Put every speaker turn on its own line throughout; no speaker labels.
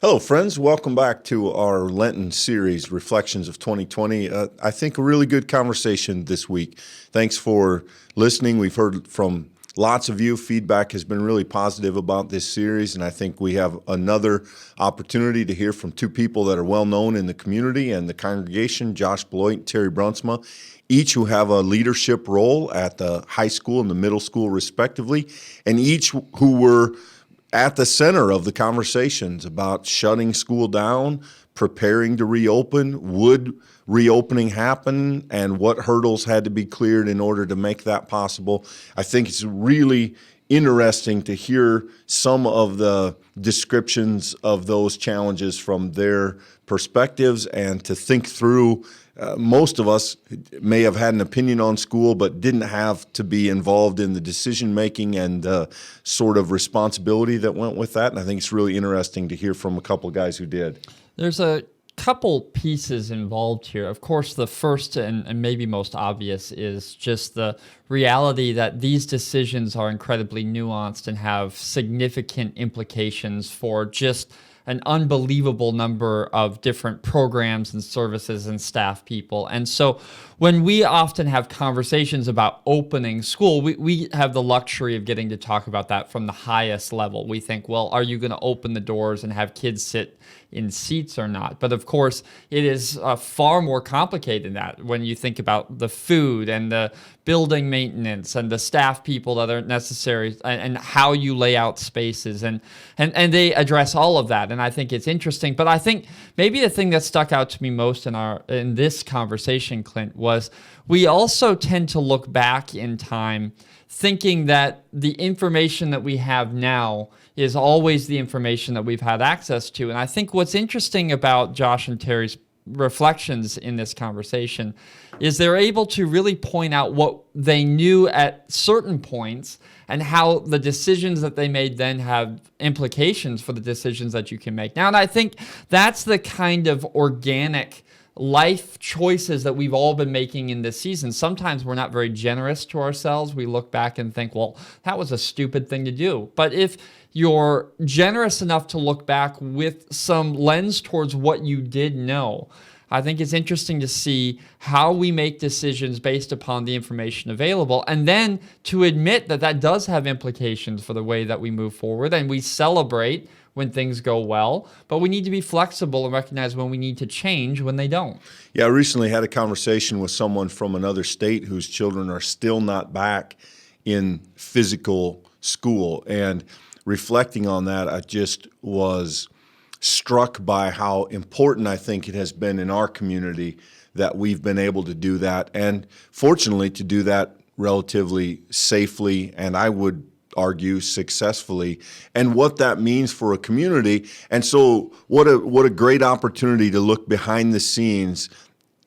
Hello, friends. Welcome back to our Lenten series, Reflections of 2020. I think a really good conversation this week. Thanks for listening. We've heard from lots of you. Feedback has been really positive about this series, and I think we have another opportunity to hear from two people that are well known in the community and the congregation, Josh Bolluyt and Terry Bruinsma, each who have a leadership role at the high school and the middle school, respectively, and each who were at the center of the conversations about shutting school down, preparing to reopen, would reopening happen, and what hurdles had to be cleared in order to make that possible. I think it's really interesting to hear some of the descriptions of those challenges from their perspectives and to think through. Most of us may have had an opinion on school, but didn't have to be involved in the decision making and sort of responsibility that went with that. And I think it's really interesting to hear from a couple of guys who did.
There's a couple pieces involved here. Of course, the first and maybe most obvious is just the reality that these decisions are incredibly nuanced and have significant implications for just an unbelievable number of different programs and services and staff people. And so when we often have conversations about opening school, we have the luxury of getting to talk about that from the highest level. We think, well, are you going to open the doors and have kids sit in seats or not? But of course, it is far more complicated than that when you think about the food and the building maintenance and the staff people that are necessary and how you lay out spaces. And they address all of that. And I think it's interesting. But I think maybe the thing that stuck out to me most in this conversation, Clint, was we also tend to look back in time thinking that the information that we have now is always the information that we've had access to. And I think what's interesting about Josh and Terry's reflections in this conversation is they're able to really point out what they knew at certain points and how the decisions that they made then have implications for the decisions that you can make now. And I think that's the kind of organic life choices that we've all been making in this season. Sometimes we're not very generous to ourselves. We look back and think, well, that was a stupid thing to do. But if you're generous enough to look back with some lens towards what you did know, I think it's interesting to see how we make decisions based upon the information available, and then to admit that that does have implications for the way that we move forward, and we celebrate when things go well, but we need to be flexible and recognize when we need to change when they don't.
Yeah, I recently had a conversation with someone from another state whose children are still not back in physical school, and reflecting on that, I just was struck by how important I think it has been in our community that we've been able to do that, and fortunately to do that relatively safely, and I would argue successfully, and what that means for a community. And so what a great opportunity to look behind the scenes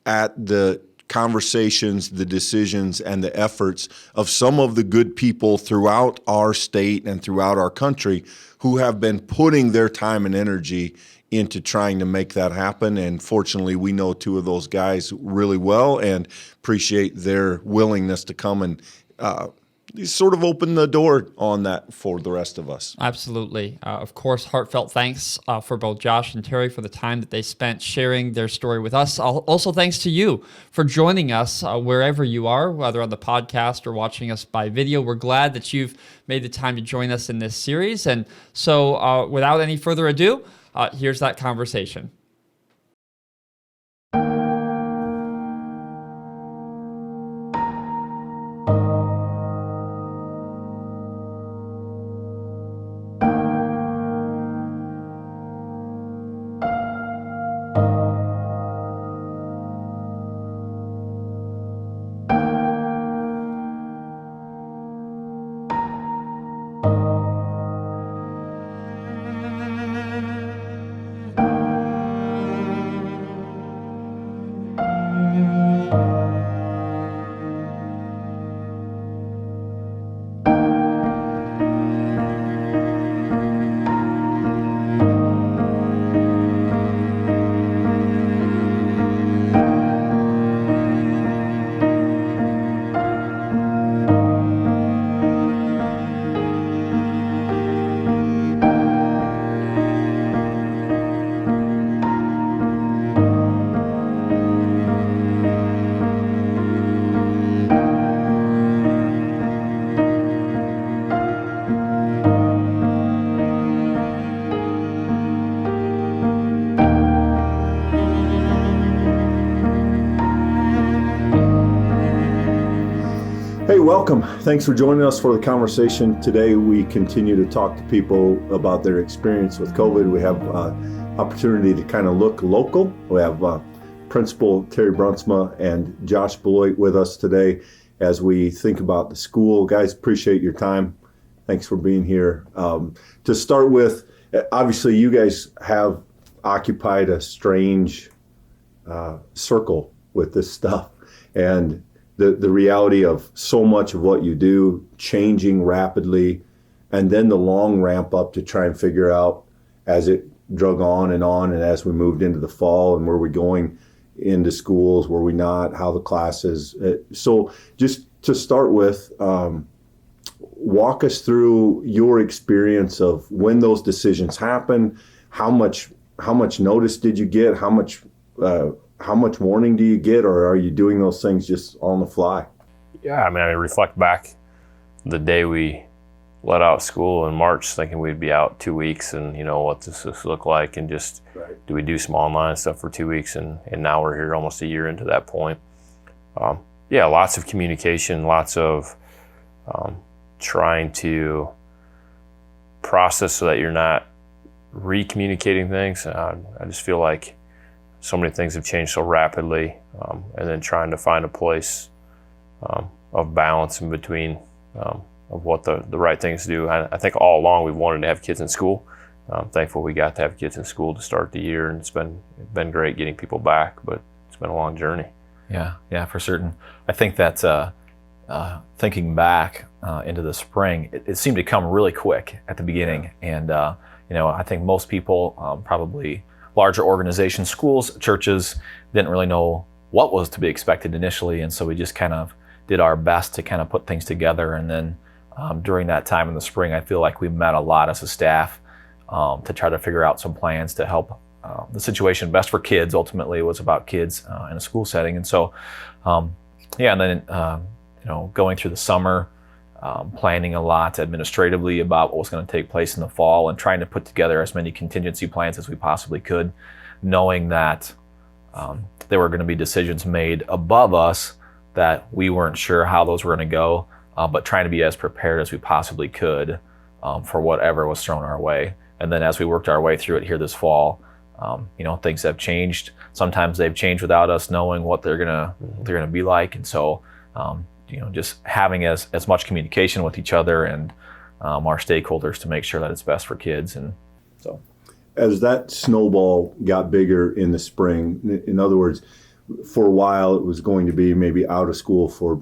at the conversations, the decisions, and the efforts of some of the good people throughout our state and throughout our country who have been putting their time and energy into trying to make that happen. And fortunately, we know two of those guys really well and appreciate their willingness to come and sort of open the door on that for the rest of us.
Absolutely. Of course, heartfelt thanks for both Josh and Terry for the time that they spent sharing their story with us. Also, thanks to you for joining us wherever you are, whether on the podcast or watching us by video. We're glad that you've made the time to join us in this series. And so without any further ado, here's that conversation.
Welcome. Thanks for joining us for the conversation. Today, we continue to talk to people about their experience with COVID. We have opportunity to kind of look local. We have Principal Terry Bruinsma and Josh Bolluyt with us today as we think about the school. Guys, appreciate your time. Thanks for being here. To start with, obviously you guys have occupied a strange circle with this stuff, and the reality of so much of what you do changing rapidly, and then the long ramp up to try and figure out as it drug on, and as we moved into the fall, and were we going into schools, were we not, how the classes. So just to start with, walk us through your experience of when those decisions happen. How much notice did you get? How much warning do you get, or are you doing those things just on the fly?
Yeah, I reflect back the day we let out school in March, thinking we'd be out 2 weeks, and what does this look like, and just do we do some online stuff for 2 weeks, and now we're here almost a year into that point. Lots of communication, lots of trying to process so that you're not re-communicating things. I just feel like so many things have changed so rapidly, and then trying to find a place of balance in between of what the right things to do. I think all along we've wanted to have kids in school. Thankful we got to have kids in school to start the year, and it's been great getting people back, but it's been a long journey.
Yeah, for certain. I think that thinking back into the spring, it seemed to come really quick at the beginning, and I think most people, probably larger organizations, schools, churches, didn't really know what was to be expected initially, and so we just kind of did our best to kind of put things together. And then during that time in the spring, I feel like we met a lot as a staff to try to figure out some plans to help the situation best for kids. Ultimately, it was about kids in a school setting, and so and then going through the summer, planning a lot administratively about what was going to take place in the fall, and trying to put together as many contingency plans as we possibly could, knowing that there were going to be decisions made above us that we weren't sure how those were going to go, but trying to be as prepared as we possibly could for whatever was thrown our way. And then as we worked our way through it here this fall, things have changed. Sometimes they've changed without us knowing what they're gonna be like, and so just having as much communication with each other and our stakeholders to make sure that it's best for kids. And so,
as that snowball got bigger in the spring, in other words, for a while it was going to be maybe out of school for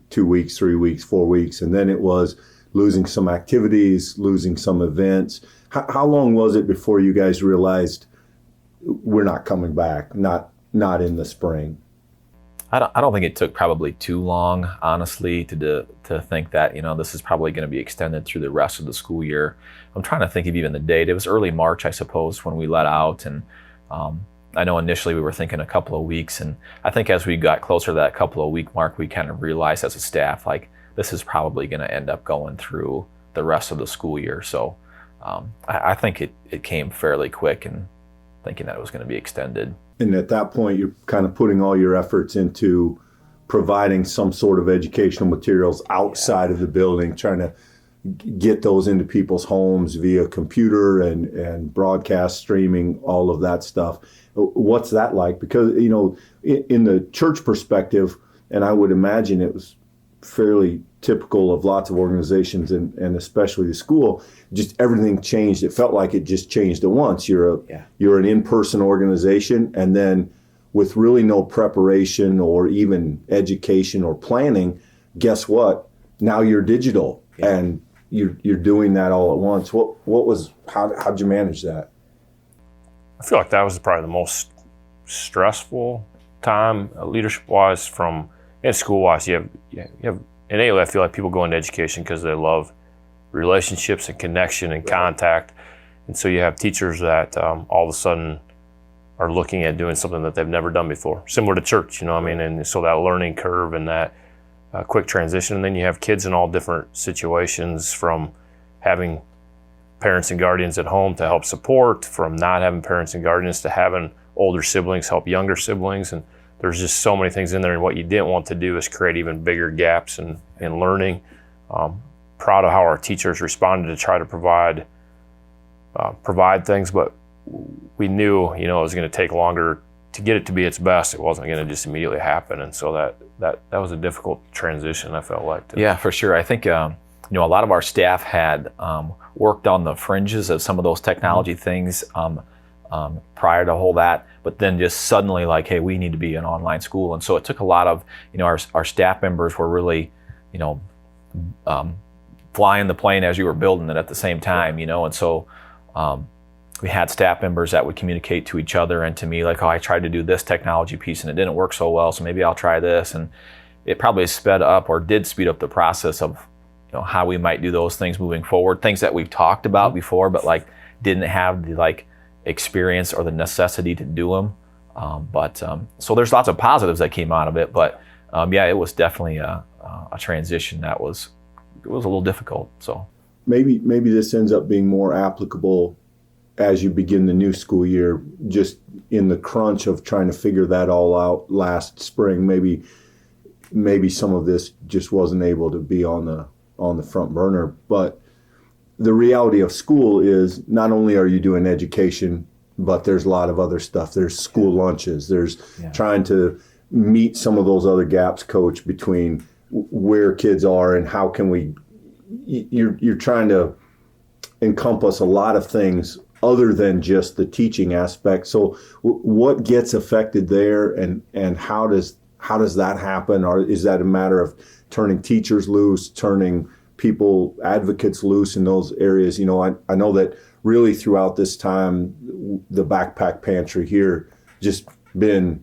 2 weeks, 3 weeks, 4 weeks, and then it was losing some activities, losing some events. How long was it before you guys realized we're not coming back, not in the spring?
I don't think it took probably too long, honestly, to think that this is probably going to be extended through the rest of the school year. I'm trying to think of even the date. It was early March, I suppose, when we let out, and I know initially we were thinking a couple of weeks, and I think as we got closer to that couple of week mark, we kind of realized as a staff, like, this is probably going to end up going through the rest of the school year. So I think it came fairly quick, and thinking that it was going to be extended.
And at that point, you're kind of putting all your efforts into providing some sort of educational materials outside of the building, trying to get those into people's homes via computer and broadcast streaming, all of that stuff. What's that like? Because, in the church perspective, and I would imagine it was fairly typical of lots of organizations and especially the school, just everything changed. It felt like it just changed at once. You're an in-person organization, and then with really no preparation or even education or planning, guess what? Now you're digital, and you're doing that all at once. How'd you manage that?
I feel like that was probably the most stressful time, leadership-wise, and school-wise. You have innately, I feel like people go into education because they love relationships and connection and contact. And so you have teachers that all of a sudden are looking at doing something that they've never done before, similar to church, and so that learning curve and that quick transition. And then you have kids in all different situations, from having parents and guardians at home to help support, from not having parents and guardians to having older siblings help younger siblings. And there's just so many things in there, and what you didn't want to do is create even bigger gaps in learning. Proud of how our teachers responded to try to provide things, but we knew, it was going to take longer to get it to be its best. It wasn't going to just immediately happen, and so that was a difficult transition, I felt like.
Yeah, for sure. I think a lot of our staff had worked on the fringes of some of those technology things prior to all that, but then just suddenly like, hey, we need to be an online school, and so it took a lot of our staff members were really flying the plane as you were building it at the same time, and so we had staff members that would communicate to each other and to me like, oh, I tried to do this technology piece and it didn't work so well, so maybe I'll try this. And it probably sped up or did speed up the process of how we might do those things moving forward, things that we've talked about before, but like didn't have the experience or the necessity to do them. So there's lots of positives that came out of it, but it was definitely a transition that was a little difficult. So
maybe this ends up being more applicable as you begin the new school year, just in the crunch of trying to figure that all out last spring. Maybe some of this just wasn't able to be on the front burner. But the reality of school is not only are you doing education, but there's a lot of other stuff. There's school lunches. There's trying to meet some of those other gaps, Coach, between where kids are and how can we. You're trying to encompass a lot of things other than just the teaching aspect. So what gets affected there, and how does that happen? Or is that a matter of turning teachers loose, turning people, advocates loose in those areas? I know that really throughout this time, the backpack pantry here just been,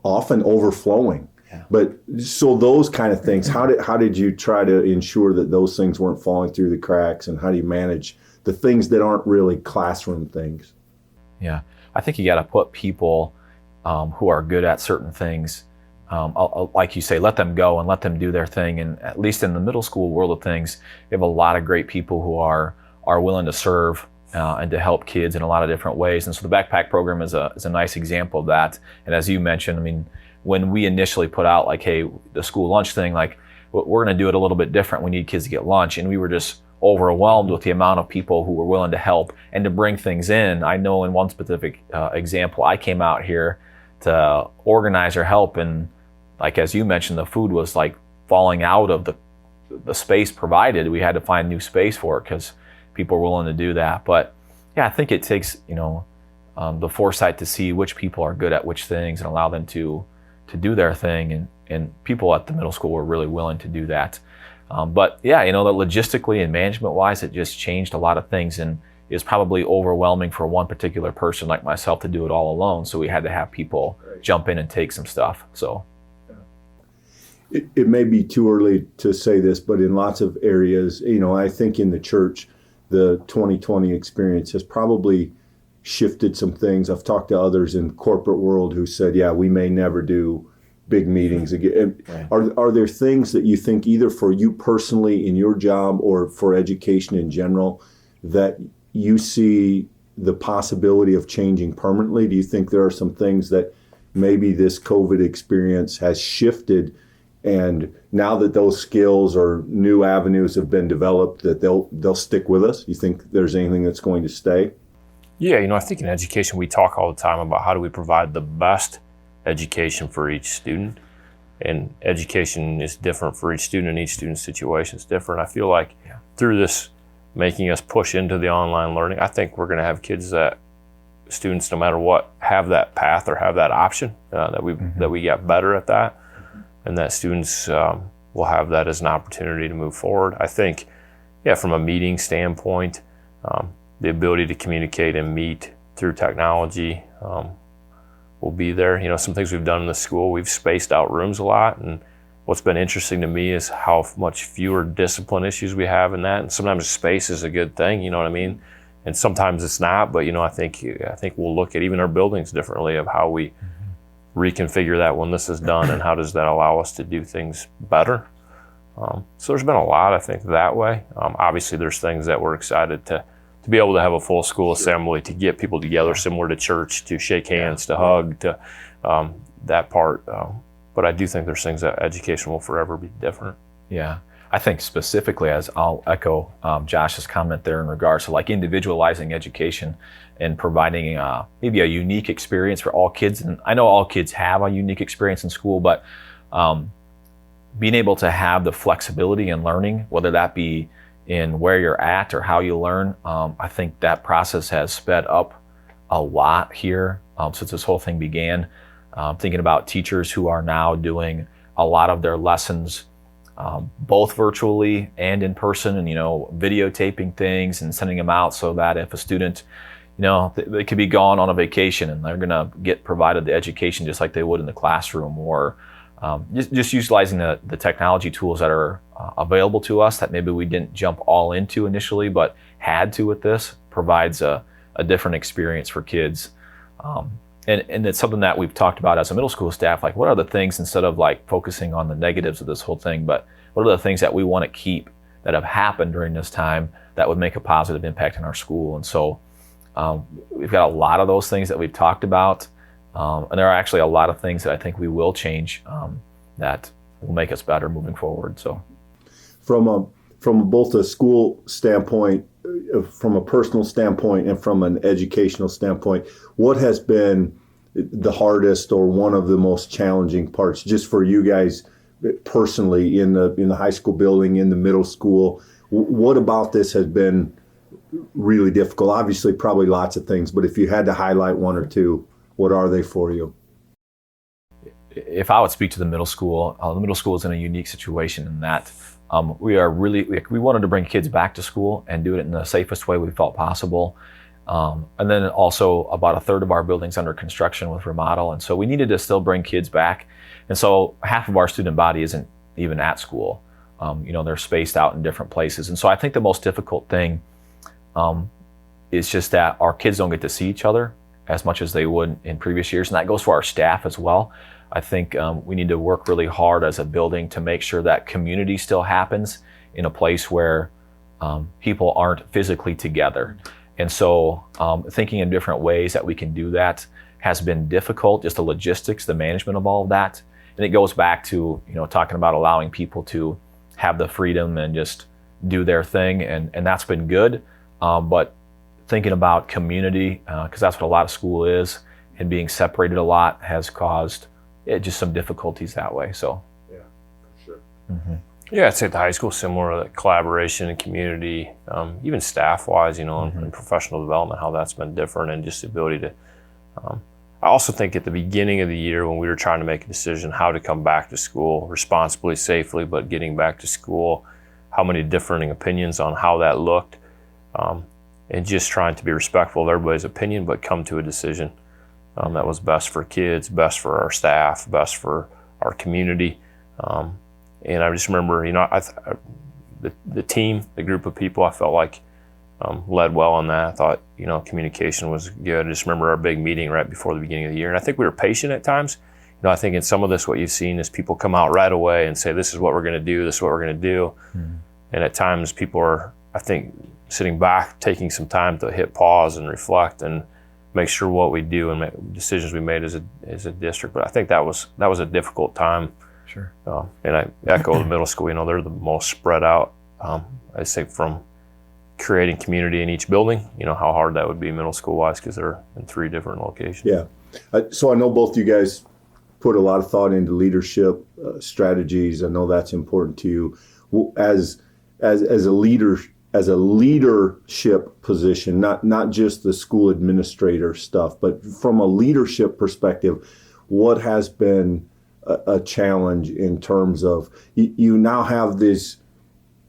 often overflowing. But so those kind of things, how did you try to ensure that those things weren't falling through the cracks, and how do you manage the things that aren't really classroom things?
Yeah, I think you got to put people who are good at certain things, like you say, let them go and let them do their thing. And at least in the middle school world of things, we have a lot of great people who are willing to serve and to help kids in a lot of different ways. And so the backpack program is a nice example of that. And as you mentioned, when we initially put out like, hey, the school lunch thing, like we're going to do it a little bit different. We need kids to get lunch. And we were just overwhelmed with the amount of people who were willing to help and to bring things in. I know in one specific example, I came out here to organize or help, and like as you mentioned, the food was like falling out of the space provided. We had to find new space for it because people were willing to do that. But yeah, I think it takes the foresight to see which people are good at which things and allow them to do their thing, and people at the middle school were really willing to do that. But yeah, that logistically and management wise, it just changed a lot of things, and it was probably overwhelming for one particular person like myself to do it all alone. So we had to have people jump in and take some stuff. So
it may be too early to say this, but in lots of areas, I think in the church, the 2020 experience has probably shifted some things. I've talked to others in corporate world who said, yeah, we may never do big meetings again. Right. Are there things that you think, either for you personally in your job or for education in general, that you see the possibility of changing permanently? Do you think there are some things that maybe this COVID experience has shifted, and now that those skills or new avenues have been developed, that they'll stick with us? You think there's anything that's going to stay?
Yeah, I think in education we talk all the time about how do we provide the best education for each student, and education is different for each student, and each student's situation is different. I feel like through this making us push into the online learning, I think we're going to have students, no matter what, have that path or have that option, that we get better at that, and that students will have that as an opportunity to move forward. I think, from a meeting standpoint, the ability to communicate and meet through technology will be there. Some things we've done in the school, we've spaced out rooms a lot, and what's been interesting to me is how much fewer discipline issues we have in that. And sometimes space is a good thing, you know what I mean? And sometimes it's not, but I think we'll look at even our buildings differently of how we reconfigure that when this is done, and how does that allow us to do things better. So there's been a lot, I think, that way. Obviously there's things that we're excited to to be able to have a full school assembly, to get people together similar to church, to shake hands, to hug, to that part. But I do think there's things that education will forever be different.
Yeah. I think specifically, as I'll echo Josh's comment there in regards to like individualizing education and providing maybe a unique experience for all kids. And I know all kids have a unique experience in school, but being able to have the flexibility in learning, whether that be in where you're at or how you learn, I think that process has sped up a lot here since this whole thing began. Thinking about teachers who are now doing a lot of their lessons both virtually and in person, and videotaping things and sending them out so that if a student, they could be gone on a vacation and they're going to get provided the education just like they would in the classroom, or just utilizing the technology tools that are available to us that maybe we didn't jump all into initially but had to with this, provides a different experience for kids. And it's something that we've talked about as a middle school staff, like what are the things, instead of like focusing on the negatives of this whole thing, but what are the things that we want to keep that have happened during this time that would make a positive impact in our school. And so we've got a lot of those things that we've talked about. And there are actually a lot of things that I think we will change that will make us better moving forward. So
From both a school standpoint, from a personal standpoint, and from an educational standpoint, what has been the hardest or one of the most challenging parts just for you guys personally in the high school building, in the middle school? What about this has been really difficult? Obviously, probably lots of things, but if you had to highlight one or two, what are they for you?
If I would speak to the middle school is in a unique situation in that we wanted to bring kids back to school and do it in the safest way we felt possible. And then also about a third of our buildings under construction with remodel. And so we needed to still bring kids back. And so half of our student body isn't even at school. They're spaced out in different places. And so I think the most difficult thing is just that our kids don't get to see each other as much as they would in previous years. And that goes for our staff as well. I think we need to work really hard as a building to make sure that community still happens in a place where people aren't physically together. And so thinking in different ways that we can do that has been difficult, just the logistics, the management of all of that. And it goes back to, talking about allowing people to have the freedom and just do their thing. And that's been good. But thinking about community, because that's what a lot of school is, and being separated a lot has caused just some difficulties that way. So
yeah, for sure.
Mm-hmm.
Yeah, I'd say at the high school, similar, like collaboration and community, even staff-wise, and professional development, how that's been different, and just the ability to. I also think at the beginning of the year when we were trying to make a decision how to come back to school responsibly, safely, but getting back to school, how many differing opinions on how that looked, and just trying to be respectful of everybody's opinion, but come to a decision that was best for kids, best for our staff, best for our community. And I just remember, the team, the group of people, I felt like led well on that. I thought, communication was good. I just remember our big meeting right before the beginning of the year. And I think we were patient at times. I think in some of this, what you've seen is people come out right away and say, this is what we're going to do, this is what we're going to do. Mm-hmm. And at times people are, I think, sitting back, taking some time to hit pause and reflect and make sure what we do and make decisions we made as a district. But I think that was a difficult time.
Sure.
And I echo the middle school, they're the most spread out. I'd say from creating community in each building, how hard that would be middle school wise, because they're in 3 different locations.
Yeah. So I know both you guys put a lot of thought into leadership strategies. I know that's important to you. As a leader, as a leadership position, not just the school administrator stuff, but from a leadership perspective, what has been a challenge in terms of you now have these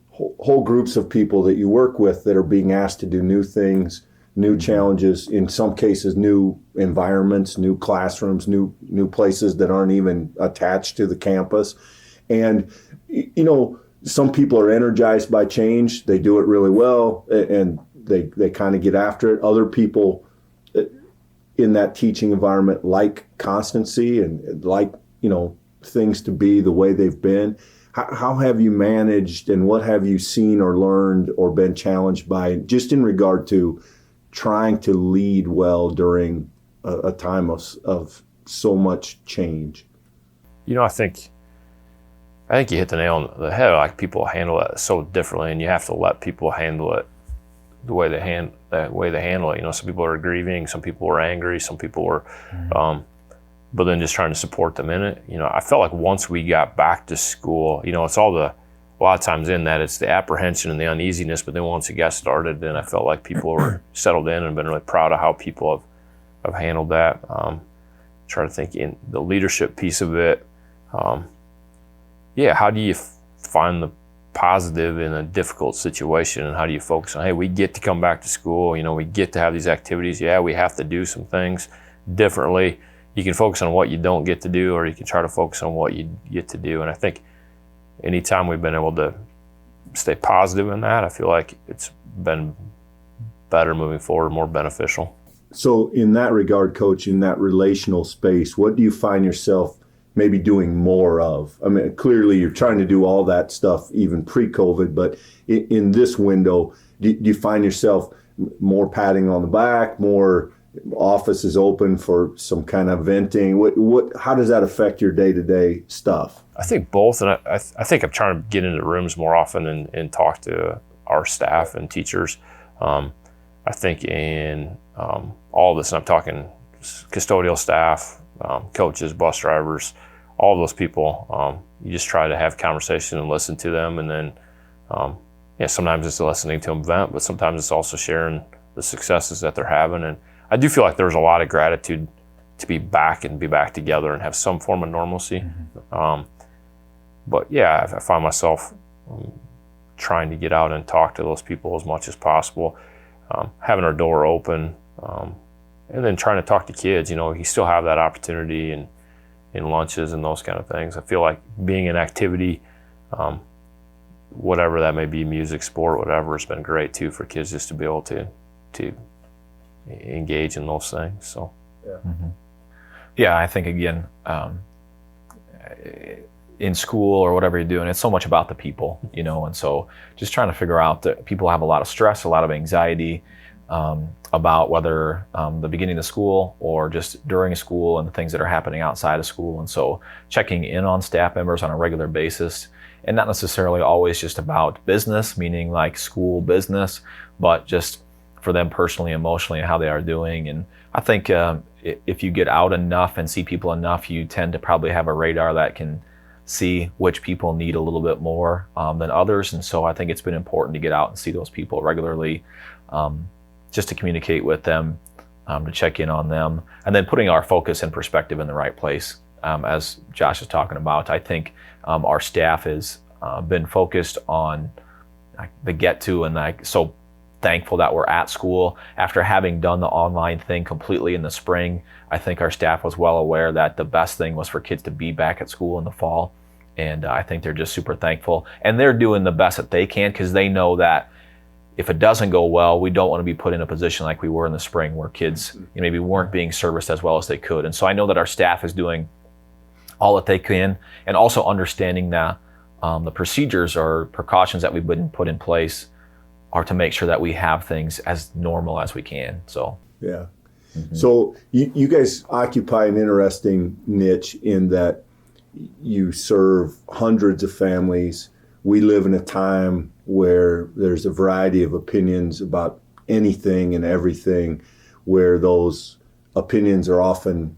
whole groups of people that you work with that are being asked to do new things, new challenges, in some cases new environments, new classrooms, new places that aren't even attached to the campus. And some people are energized by change. They do it really well, and they kind of get after it. Other people in that teaching environment like constancy and like, things to be the way they've been. How have you managed, and what have you seen or learned or been challenged by, just in regard to trying to lead well during a time of so much change?
I think you hit the nail on the head. Like, people handle it so differently, and you have to let people handle it the way they handle it. Some people are grieving, some people are angry, some people were, but then just trying to support them in it. I felt like once we got back to school, it's a lot of times in that it's the apprehension and the uneasiness, but then once it got started, then I felt like people were settled in, and been really proud of how people have handled that. Trying to think in the leadership piece of it. How do you find the positive in a difficult situation, and how do you focus on, hey, we get to come back to school, we get to have these activities. Yeah, we have to do some things differently. You can focus on what you don't get to do, or you can try to focus on what you get to do. And I think anytime we've been able to stay positive in that, I feel like it's been better moving forward, more beneficial.
So in that regard, Coach, in that relational space, what do you find yourself maybe doing more of? I mean, clearly you're trying to do all that stuff even pre-COVID, but in this window, do you find yourself more patting on the back, more offices open for some kind of venting? How does that affect your day-to-day stuff?
I think both, and I think I'm trying to get into rooms more often and talk to our staff and teachers. I think in all of this, and I'm talking custodial staff, coaches, bus drivers, all of those people, you just try to have conversation and listen to them. And then, sometimes it's listening to them vent, but sometimes it's also sharing the successes that they're having. And I do feel like there's a lot of gratitude to be back together and have some form of normalcy. But yeah, I find myself trying to get out and talk to those people as much as possible, having our door open, and then trying to talk to kids. You still have that opportunity in lunches and those kind of things. I feel like being an activity, whatever that may be, music, sport, whatever, has been great too for kids just to be able to engage in those things. So
yeah, I think again, in school or whatever you're doing, it's so much about the people, and so just trying to figure out that people have a lot of stress, a lot of anxiety, about whether the beginning of school or just during school and the things that are happening outside of school. And so checking in on staff members on a regular basis, and not necessarily always just about business, meaning like school business, but just for them personally, emotionally, and how they are doing. And I think if you get out enough and see people enough, you tend to probably have a radar that can see which people need a little bit more than others. And so I think it's been important to get out and see those people regularly, just to communicate with them, to check in on them, and then putting our focus and perspective in the right place. As Josh is talking about, I think our staff has been focused on the get to, and so thankful that we're at school. After having done the online thing completely in the spring, I think our staff was well aware that the best thing was for kids to be back at school in the fall. And I think they're just super thankful. And they're doing the best that they can, because they know that if it doesn't go well, we don't want to be put in a position like we were in the spring where kids maybe weren't being serviced as well as they could. And so I know that our staff is doing all that they can, and also understanding that the procedures or precautions that we've been put in place are to make sure that we have things as normal as we can. So
yeah. So you guys occupy an interesting niche in that you serve hundreds of families. We live in a time where there's a variety of opinions about anything and everything, where those opinions are often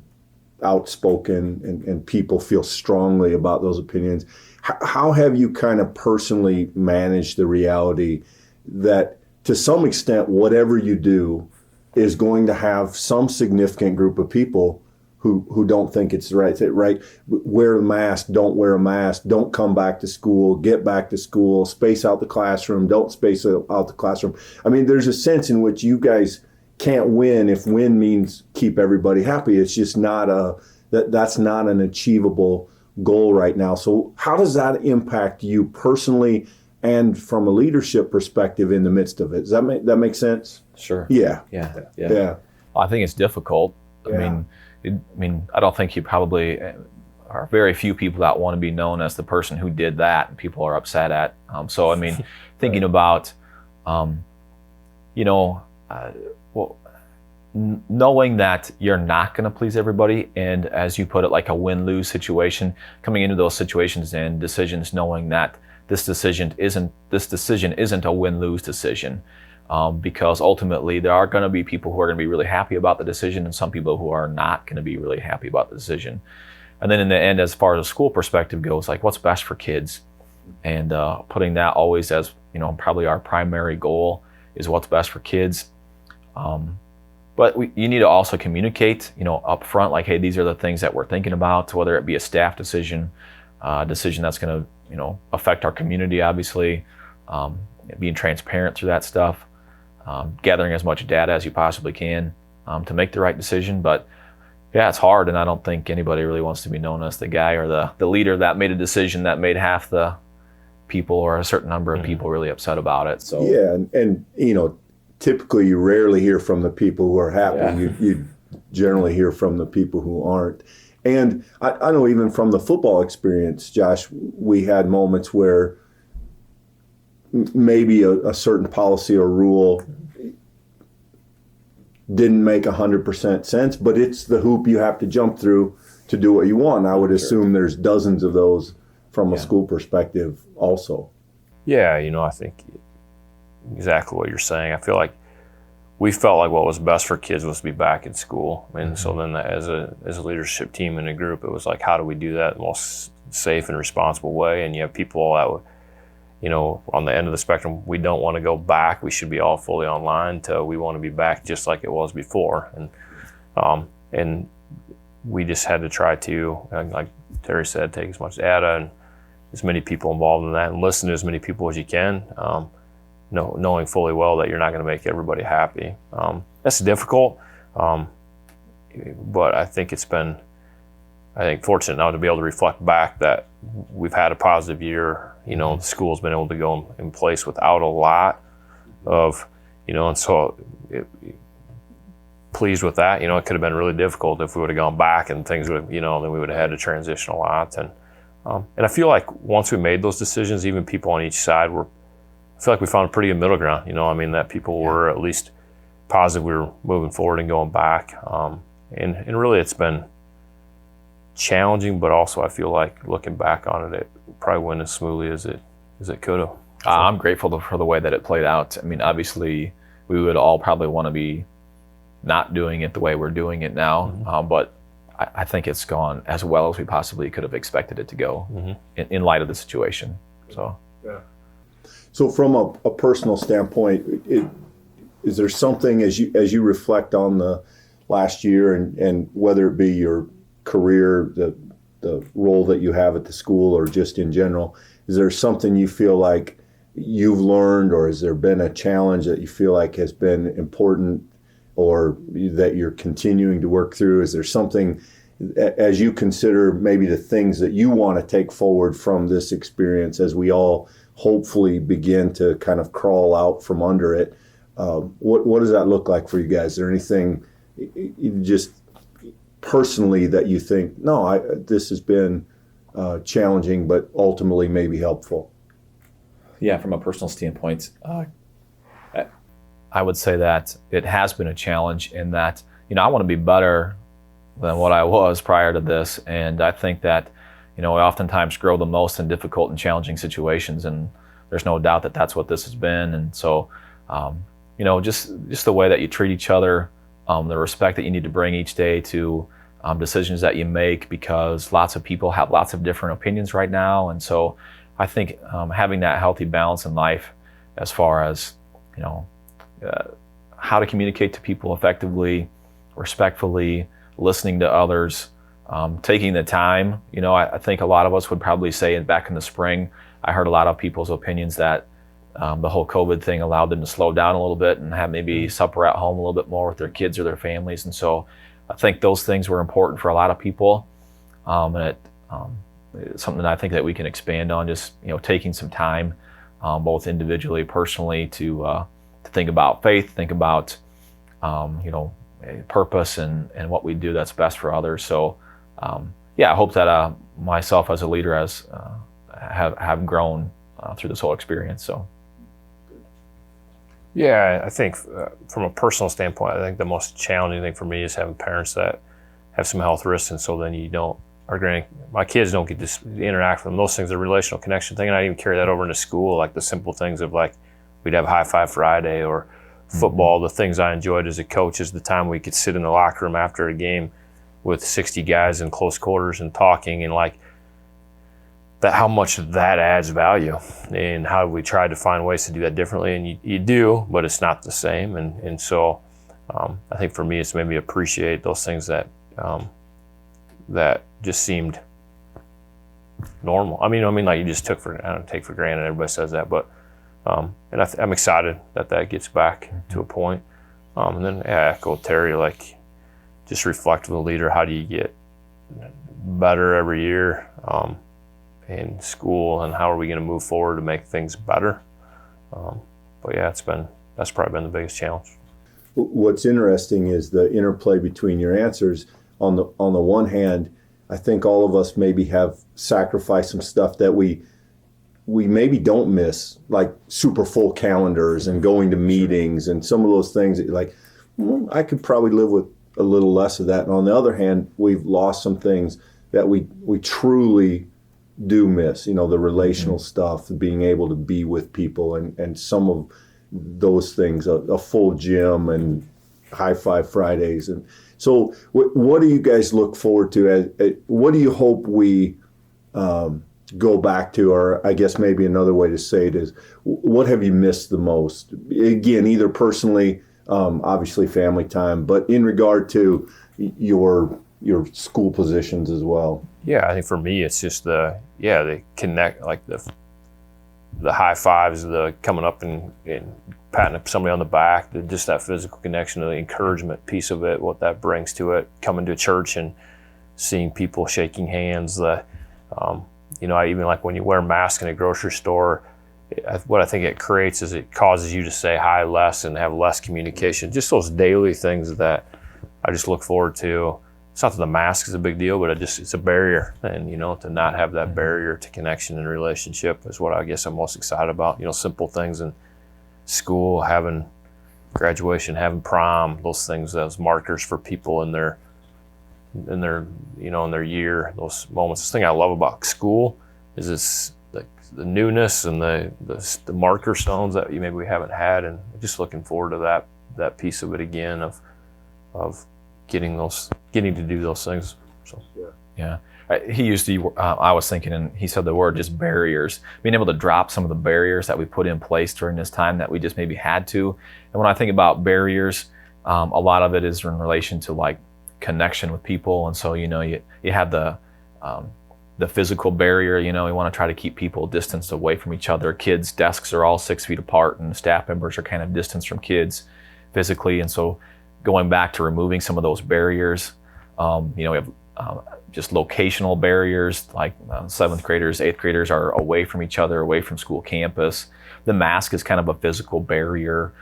outspoken and people feel strongly about those opinions. How have you kind of personally managed the reality that to some extent, whatever you do is going to have some significant group of people who don't think it's the right thing, right? Wear a mask, don't wear a mask, don't come back to school, get back to school, space out the classroom, don't space out the classroom. I mean, there's a sense in which you guys can't win if win means keep everybody happy. It's just not that's not an achievable goal right now. So how does that impact you personally and from a leadership perspective in the midst of it? Does that make sense?
Sure.
Yeah.
I think it's difficult. I mean, I don't think you probably, are very few people that want to be known as the person who did that, and people are upset at. So I mean, thinking about, knowing that you're not going to please everybody, and as you put it, like a win-lose situation, coming into those situations and decisions, knowing that this decision isn't a win-lose decision, because ultimately there are going to be people who are going to be really happy about the decision, and some people who are not going to be really happy about the decision. And then in the end, as far as the school perspective goes, like what's best for kids, and putting that always as probably our primary goal is what's best for kids. But you need to also communicate, up front, like, hey, these are the things that we're thinking about, whether it be a staff decision, a decision that's going to, affect our community, obviously, being transparent through that stuff, gathering as much data as you possibly can to make the right decision. But yeah, it's hard, and I don't think anybody really wants to be known as the guy or the leader that made a decision that made half the people or a certain number of people really upset about it. So
yeah, and typically you rarely hear from the people who are happy. Yeah. You generally hear from the people who aren't. And I know even from the football experience, Josh, we had moments where maybe a certain policy or rule didn't make 100% sense, but it's the hoop you have to jump through to do what you want. And I would assume there's dozens of those from a school perspective also.
Yeah, I think exactly what you're saying. I feel like we felt like what was best for kids was to be back in school. And so then as a leadership team and a group, it was like, how do we do that in the most safe and responsible way? And you have people that, on the end of the spectrum, we don't want to go back. We should be all fully online to we want to be back just like it was before. And we just had to try to, like Terry said, take as much data and as many people involved in that and listen to as many people as you can. Knowing fully well that you're not going to make everybody happy. That's difficult, but I think it's been, fortunate now to be able to reflect back that we've had a positive year. The school's been able to go in place without a lot of, and so pleased with that. It could have been really difficult if we would have gone back and things would have, then we would have had to transition a lot. And I feel like once we made those decisions, even people on each side I feel like we found a pretty good middle ground, that people were at least positive we were moving forward and going back. And really it's been challenging, but also I feel like looking back on it probably went as smoothly as it could have.
I'm grateful for the way that it played out. I mean, obviously we would all probably want to be not doing it the way we're doing it now, but I think it's gone as well as we possibly could have expected it to go in light of the situation. So.
Yeah. So from a personal standpoint, is there something as you reflect on the last year and whether it be your career, the role that you have at the school or just in general, is there something you feel like you've learned, or has there been a challenge that you feel like has been important or that you're continuing to work through? Is there something as you consider maybe the things that you want to take forward from this experience as we all hopefully begin to kind of crawl out from under it? What does that look like for you guys? Is there anything just personally that you think, no, this has been challenging, but ultimately maybe helpful?
Yeah, from a personal standpoint, I would say that it has been a challenge in that, I want to be better than what I was prior to this. And I think that, we oftentimes grow the most in difficult and challenging situations. And there's no doubt that that's what this has been. And so, just the way that you treat each other, the respect that you need to bring each day to decisions that you make, because lots of people have lots of different opinions right now. And so I think having that healthy balance in life as far as, how to communicate to people effectively, respectfully, listening to others, taking the time. I think a lot of us would probably say back in the spring, I heard a lot of people's opinions that the whole COVID thing allowed them to slow down a little bit and have maybe supper at home a little bit more with their kids or their families. And so I think those things were important for a lot of people. And it's something that I think that we can expand on, just, taking some time, both individually, personally, to think about faith, think about, purpose and what we do that's best for others. So yeah, I hope that myself as a leader have grown through this whole experience. So.
Yeah, I think from a personal standpoint, I think the most challenging thing for me is having parents that have some health risks, and so then my kids don't get to interact with them. Those things are relational connection thing, and I even carry that over into school, like the simple things of like we'd have High Five Friday or football. The things I enjoyed as a coach is the time we could sit in the locker room after a game with 60 guys in close quarters and talking, and like that, how much that adds value, and how we tried to find ways to do that differently. And you do, but it's not the same. And so I think for me, it's made me appreciate those things that that just seemed normal. I mean, like you just take for granted. Everybody says that, but and I'm excited that gets back to a point. And then I echo Terry, like just reflect with a leader. How do you get better every year? In school, and how are we going to move forward to make things better? But yeah, that's probably been the biggest challenge.
What's interesting is the interplay between your answers. On the one hand, I think all of us maybe have sacrificed some stuff that we maybe don't miss, like super full calendars and going to meetings and some of those things that like, I could probably live with a little less of that. And on the other hand, we've lost some things that we truly do miss, the relational stuff, being able to be with people, and some of those things, a full gym and High Five Fridays. And so what do you guys look forward to? What do you hope we go back to? Or I guess maybe another way to say it is, what have you missed the most? Again, either personally, obviously family time, but in regard to your school positions as well.
Yeah, I think for me, it's just the connect, like the high fives, the coming up and patting somebody on the back, just that physical connection, the encouragement piece of it, what that brings to it, coming to church and seeing people shaking hands. I even like when you wear a mask in a grocery store, what I think it creates is it causes you to say hi less and have less communication. Just those daily things that I just look forward to. It's not that the mask is a big deal, but it's a barrier. And, to not have that barrier to connection and relationship is what I guess I'm most excited about. Simple things in school, having graduation, having prom, those things, those markers for people in their year, those moments. The thing I love about school is this, the newness and the marker stones that maybe we haven't had, and just looking forward to that piece of it again of getting to do those things. So
yeah. He used the I was thinking, and he said the word just barriers, being able to drop some of the barriers that we put in place during this time that we just maybe had to. And when I think about barriers, a lot of it is in relation to like connection with people. And so you have the physical barrier. We want to try to keep people distanced away from each other. Kids' desks are all 6 feet apart, and staff members are kind of distanced from kids physically. And so going back to removing some of those barriers, we have just locational barriers, like 7th graders, 8th graders are away from each other, away from school campus. The mask is kind of a physical barrier.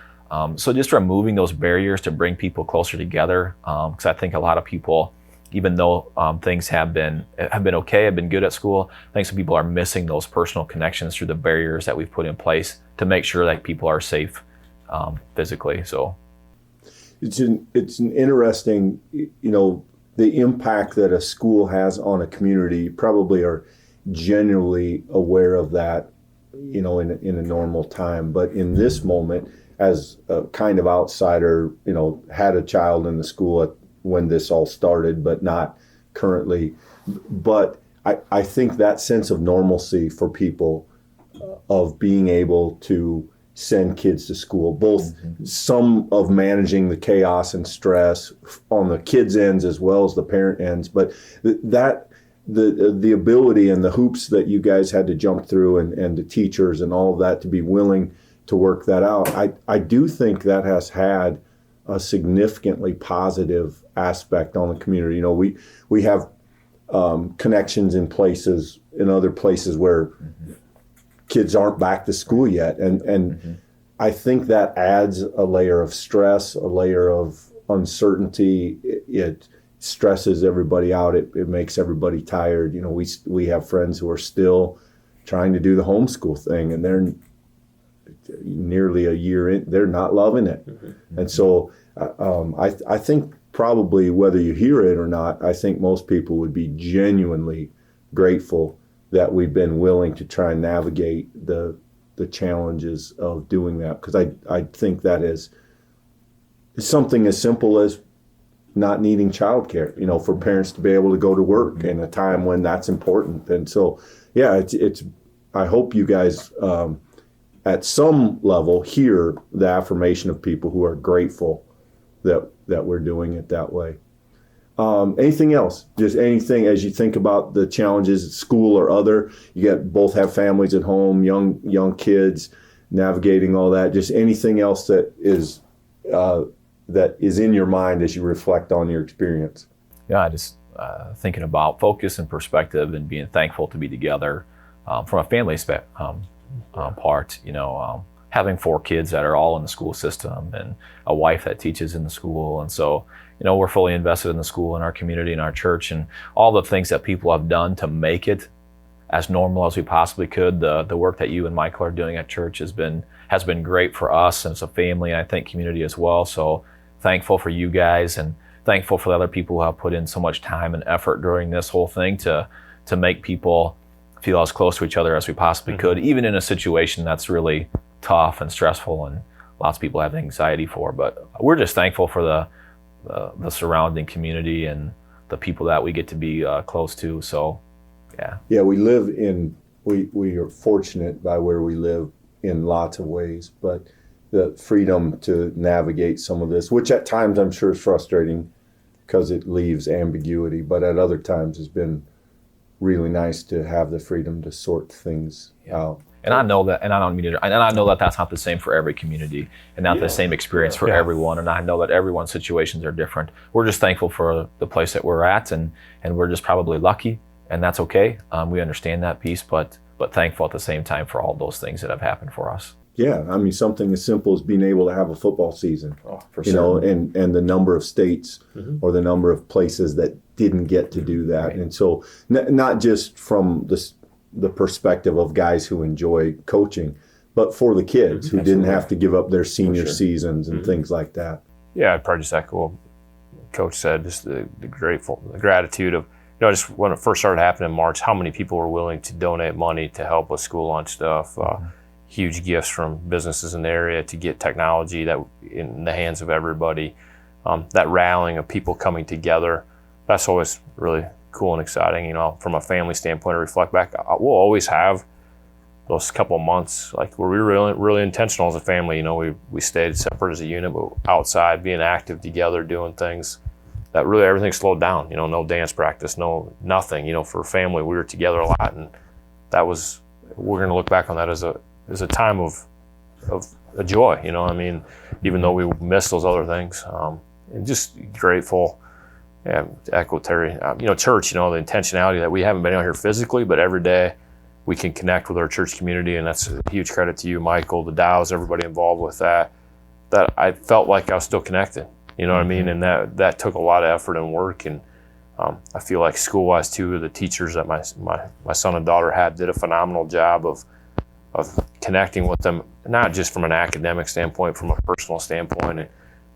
So just removing those barriers to bring people closer together, because I think a lot of people, even though things have been okay, have been good at school, I think some people are missing those personal connections through the barriers that we've put in place to make sure that people are safe physically. So
it's an interesting, the impact that a school has on a community. You probably are genuinely aware of that, in a normal time. But in this moment, as a kind of outsider, had a child in the school when this all started, but not currently. But I think that sense of normalcy for people, of being able to send kids to school, both some of managing the chaos and stress on the kids' ends as well as the parent ends, but that the ability and the hoops that you guys had to jump through, and the teachers and all of that, to be willing to work that out, I do think that has had a significantly positive aspect on the community. We have connections in other places where kids aren't back to school yet. And I think that adds a layer of stress, a layer of uncertainty. It stresses everybody out. It makes everybody tired. You know, we have friends who are still trying to do the homeschool thing, and they're nearly a year in. They're not loving it. Mm-hmm. And so I think probably whether you hear it or not, I think most people would be genuinely grateful that we've been willing to try and navigate the challenges of doing that, because I think that is something as simple as not needing childcare, you know, for parents to be able to go to work in a time when that's important. And so, yeah, it's I hope you guys at some level hear the affirmation of people who are grateful that we're doing it that way. Anything else? Just anything as you think about the challenges at school or other? You both have families at home, young kids, navigating all that. Just anything else that is in your mind as you reflect on your experience?
Yeah, I just thinking about focus and perspective and being thankful to be together from a family part. You know, having 4 kids that are all in the school system and a wife that teaches in the school, and so, you know, we're fully invested in the school and our community and our church and all the things that people have done to make it as normal as we possibly could. The work that you and Michael are doing at church has been great for us as a family, and I think community as well. So thankful for you guys and thankful for the other people who have put in so much time and effort during this whole thing to make people feel as close to each other as we possibly could, even in a situation that's really tough and stressful and lots of people have anxiety for. But we're just thankful for the surrounding community and the people that we get to be close to. So, yeah. Yeah,
we are fortunate by where we live in lots of ways, but the freedom to navigate some of this, which at times I'm sure is frustrating because it leaves ambiguity, but at other times has been really nice to have the freedom to sort things out.
And I know that, and I don't mean it, and I know that that's not the same for every community and not the same experience for everyone. And I know that everyone's situations are different. We're just thankful for the place that we're at, and we're just probably lucky, and that's okay. We understand that piece, but thankful at the same time for all those things that have happened for us.
Yeah, I mean, something as simple as being able to have a football season,
you know,
and the number of states or the number of places that didn't get to do that. Right. And so not just from the perspective of guys who enjoy coaching, but for the kids who didn't have to give up their senior seasons and things like that.
Yeah, I'd probably just echo what Coach said, just the gratitude of, you know, just when it first started happening in March, how many people were willing to donate money to help with school lunch stuff. Huge gifts from businesses in the area to get technology that in the hands of everybody. That rallying of people coming together, that's always really cool and exciting. You know, from a family standpoint, to reflect back, we'll always have those couple of months like where we were really intentional as a family. You know, we stayed separate as a unit, but outside being active together, doing things that really everything slowed down. You know, no dance practice, nothing. You know, for family, we were together a lot, and that was, we're going to look back on that as a time of a joy. You know, I mean, even though we missed those other things, and just grateful. Yeah, to echo Terry, you know, church, you know, the intentionality that we haven't been out here physically, but every day we can connect with our church community, and that's a huge credit to you, Michael, the Dows, everybody involved with that I felt like I was still connected, you know what I mean? And that took a lot of effort and work, and I feel like school-wise too, the teachers that my son and daughter did a phenomenal job of connecting with them, not just from an academic standpoint, from a personal standpoint, and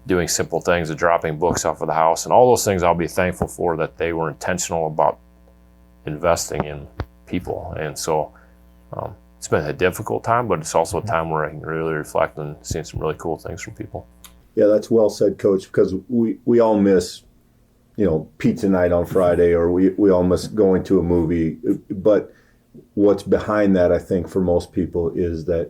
doing simple things, of dropping books off of the house, and all those things I'll be thankful for, that they were intentional about investing in people. And so it's been a difficult time, but it's also a time where I can really reflect and see some really cool things from people.
Yeah, that's well said, Coach, because we all miss, you know, pizza night on Friday, or we all miss going to a movie. But what's behind that, I think, for most people is that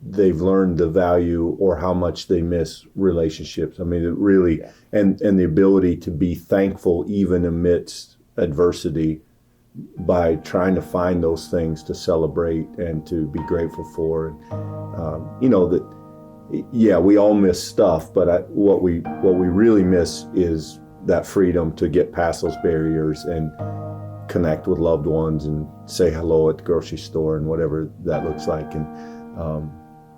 they've learned the value or how much they miss relationships. I mean, it really, and the ability to be thankful even amidst adversity by trying to find those things to celebrate and to be grateful for. And, you know, that, yeah, we all miss stuff, but what we really miss is that freedom to get past those barriers and connect with loved ones and say hello at the grocery store and whatever that looks like. And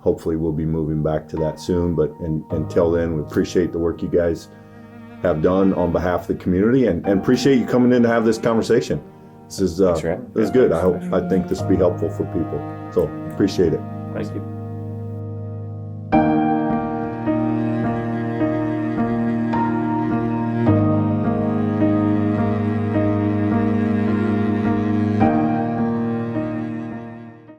hopefully we'll be moving back to that soon. But until then, we appreciate the work you guys have done on behalf of the community, and appreciate you coming in to have this conversation. This is
Thanks for having me.
this is good. I think this will be helpful for people. So appreciate it.
Thank you.